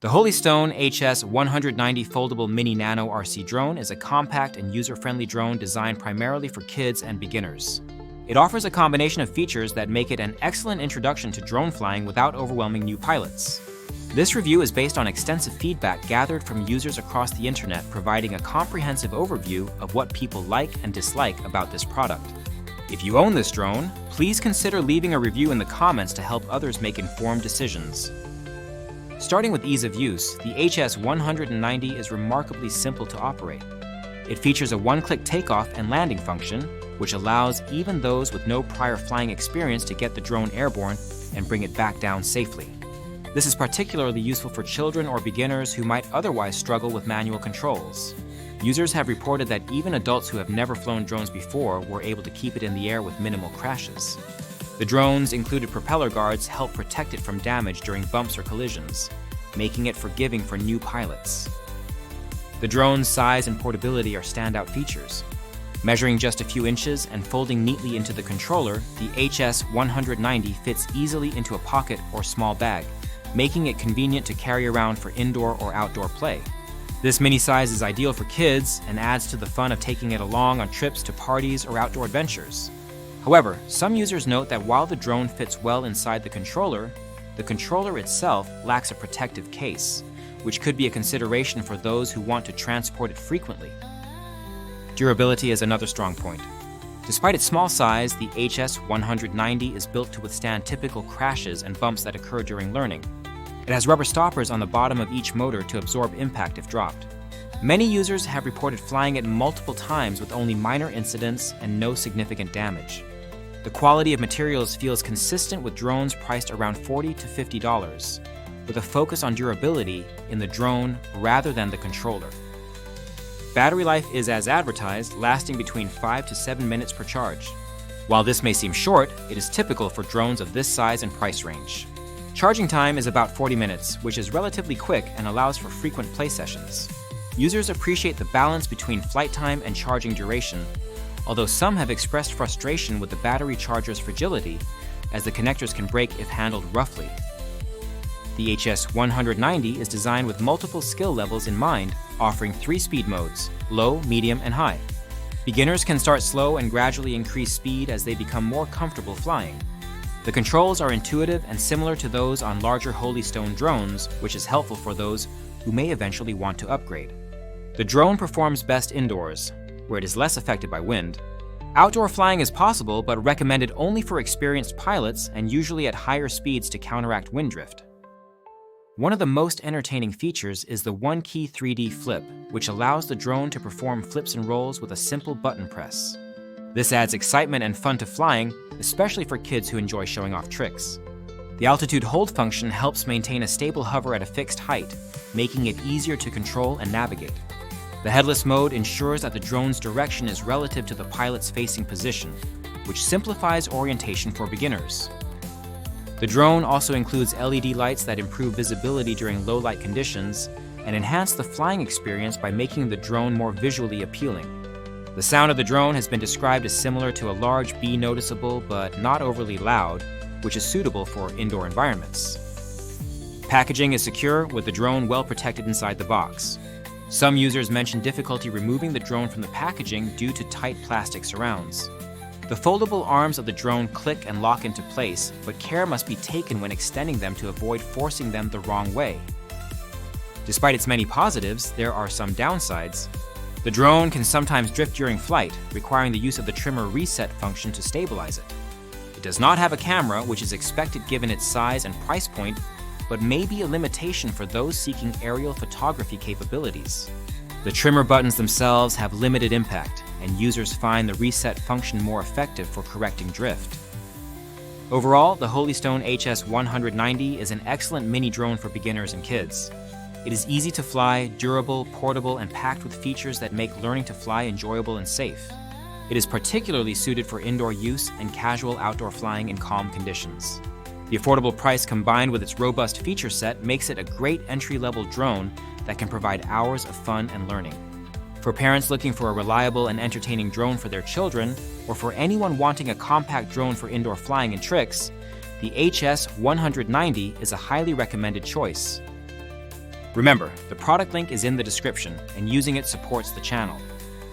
The Holy Stone HS190 Foldable Mini Nano RC drone is a compact and user-friendly drone designed primarily for kids and beginners. It offers a combination of features that make it an excellent introduction to drone flying without overwhelming new pilots. This review is based on extensive feedback gathered from users across the internet, providing a comprehensive overview of what people like and dislike about this product. If you own this drone, please consider leaving a review in the comments to help others make informed decisions. Starting with ease of use, the HS190 is remarkably simple to operate. It features a one-click takeoff and landing function, which allows even those with no prior flying experience to get the drone airborne and bring it back down safely. This is particularly useful for children or beginners who might otherwise struggle with manual controls. Users have reported that even adults who have never flown drones before were able to keep it in the air with minimal crashes. The drone's included propeller guards help protect it from damage during bumps or collisions, making it forgiving for new pilots. The drone's size and portability are standout features. Measuring just a few inches and folding neatly into the controller, the HS190 fits easily into a pocket or small bag, making it convenient to carry around for indoor or outdoor play. This mini size is ideal for kids and adds to the fun of taking it along on trips to parties or outdoor adventures. However, some users note that while the drone fits well inside the controller itself lacks a protective case, which could be a consideration for those who want to transport it frequently. Durability is another strong point. Despite its small size, the HS190 is built to withstand typical crashes and bumps that occur during learning. It has rubber stoppers on the bottom of each motor to absorb impact if dropped. Many users have reported flying it multiple times with only minor incidents and no significant damage. The quality of materials feels consistent with drones priced around $40 to $50, with a focus on durability in the drone rather than the controller. Battery life is as advertised, lasting between 5 to 7 minutes per charge. While this may seem short, it is typical for drones of this size and price range. Charging time is about 40 minutes, which is relatively quick and allows for frequent play sessions. Users appreciate the balance between flight time and charging duration, although some have expressed frustration with the battery charger's fragility, as the connectors can break if handled roughly. The HS190 is designed with multiple skill levels in mind, offering 3 speed modes: low, medium, and high. Beginners can start slow and gradually increase speed as they become more comfortable flying. The controls are intuitive and similar to those on larger Holy Stone drones, which is helpful for those who may eventually want to upgrade. The drone performs best indoors, where it is less affected by wind. Outdoor flying is possible, but recommended only for experienced pilots and usually at higher speeds to counteract wind drift. One of the most entertaining features is the one-key 3D flip, which allows the drone to perform flips and rolls with a simple button press. This adds excitement and fun to flying, especially for kids who enjoy showing off tricks. The altitude hold function helps maintain a stable hover at a fixed height, making it easier to control and navigate. The headless mode ensures that the drone's direction is relative to the pilot's facing position, which simplifies orientation for beginners. The drone also includes LED lights that improve visibility during low light conditions and enhance the flying experience by making the drone more visually appealing. The sound of the drone has been described as similar to a large bee, noticeable but not overly loud, which is suitable for indoor environments. Packaging is secure, with the drone well protected inside the box. Some users mention difficulty removing the drone from the packaging due to tight plastic surrounds. The foldable arms of the drone click and lock into place, but care must be taken when extending them to avoid forcing them the wrong way. Despite its many positives, there are some downsides. The drone can sometimes drift during flight, requiring the use of the trimmer reset function to stabilize it. It does not have a camera, which is expected given its size and price point, but may be a limitation for those seeking aerial photography capabilities. The trimmer buttons themselves have limited impact, and users find the reset function more effective for correcting drift. Overall, the Holy Stone HS190 is an excellent mini drone for beginners and kids. It is easy to fly, durable, portable, and packed with features that make learning to fly enjoyable and safe. It is particularly suited for indoor use and casual outdoor flying in calm conditions. The affordable price combined with its robust feature set makes it a great entry-level drone that can provide hours of fun and learning. For parents looking for a reliable and entertaining drone for their children, or for anyone wanting a compact drone for indoor flying and tricks, the HS190 is a highly recommended choice. Remember, the product link is in the description, and using it supports the channel.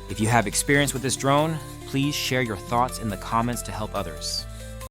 If you have experience with this drone, please share your thoughts in the comments to help others.